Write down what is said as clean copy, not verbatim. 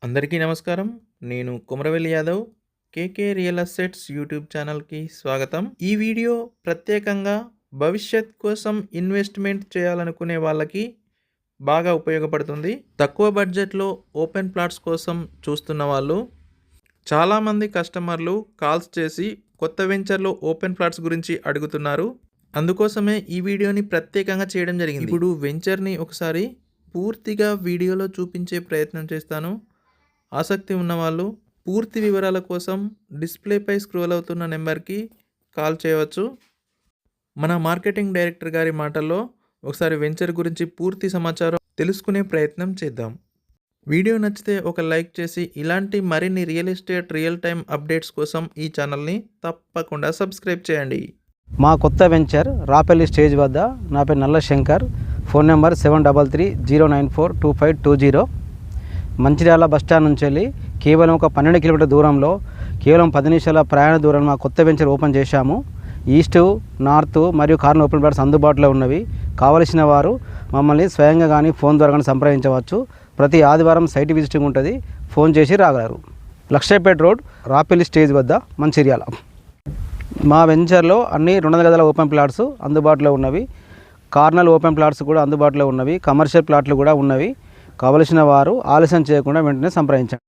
అందరికీ నమస్కారం. నేను కుమరవెల్లి యాదవ్. కేకే రియల్ ఎస్టేట్స్ యూట్యూబ్ ఛానల్‌కి స్వాగతం. ఈ వీడియో ప్రత్యేకంగా భవిష్యత్ కోసం ఇన్వెస్ట్‌మెంట్ చేయాలనుకునే వాళ్ళకి బాగా ఉపయోగపడుతుంది. తక్కువ బడ్జెట్‌లో ఓపెన్ ప్లాట్స్ కోసం చూస్తున్న వాళ్ళు చాలామంది కస్టమర్లు కాల్స్ చేసి కొత్త వెంచర్‌లో ఓపెన్ ప్లాట్స్ గురించి అడుగుతున్నారు. అందుకోసమే ఈ వీడియోని ప్రత్యేకంగా చేయడం జరిగింది. ఇప్పుడు వెంచర్‌ని ఒకసారి పూర్తిగా వీడియోలో చూపించే ప్రయత్నం చేస్తాను. ఆసక్తి ఉన్నవాళ్ళు పూర్తి వివరాల కోసం డిస్ప్లేపై స్క్రోల్ అవుతున్న నెంబర్కి కాల్ చేయవచ్చు. మన మార్కెటింగ్ డైరెక్టర్ గారి మాటల్లో ఒకసారి వెంచర్ గురించి పూర్తి సమాచారం తెలుసుకునే ప్రయత్నం చేద్దాం. వీడియో నచ్చితే ఒక లైక్ చేసి ఇలాంటి మరిన్ని real estate real time updates కోసం ఈ ఛానల్ని తప్పకుండా సబ్స్క్రైబ్ చేయండి. మా కొత్త వెంచర్ రాపల్లి స్టేజ్ వద్ద. నా పేరు నల్ల Shankar. Phone number 7330942520. Mancherial bus stand నుంచి వెళ్ళి కేవలం ఒక 12 కిలోమీటర్ దూరంలో కేవలం 10 నిమిషాల ప్రయాణ దూరం మా కొత్త వెంచర్ ఓపెన్ చేశాము. ఈస్ట్, నార్త్ మరియు కార్నర్ ఓపెన్ ప్లాట్స్ అందుబాటులో ఉన్నవి. కావలసిన వారు మమ్మల్ని స్వయంగా కానీ ఫోన్ ద్వారా కానీ సంప్రదించవచ్చు. ప్రతి ఆదివారం సైట్ విజిటింగ్ ఉంటుంది. ఫోన్ చేసి రాగలరు. లక్షపేట రోడ్, రాపల్లి స్టేజ్ వద్ద, మంచిర్యాల. మా వెంచర్లో అన్ని 200 గజాల ఓపెన్ ప్లాట్స్ అందుబాటులో ఉన్నవి. కార్నర్ ఓపెన్ ప్లాట్స్ కూడా అందుబాటులో ఉన్నవి. కమర్షియల్ ప్లాట్లు కూడా ఉన్నవి. కావలసిన వారు ఆలస్యం చేయకుండా వెంటనే సంప్రదించండి.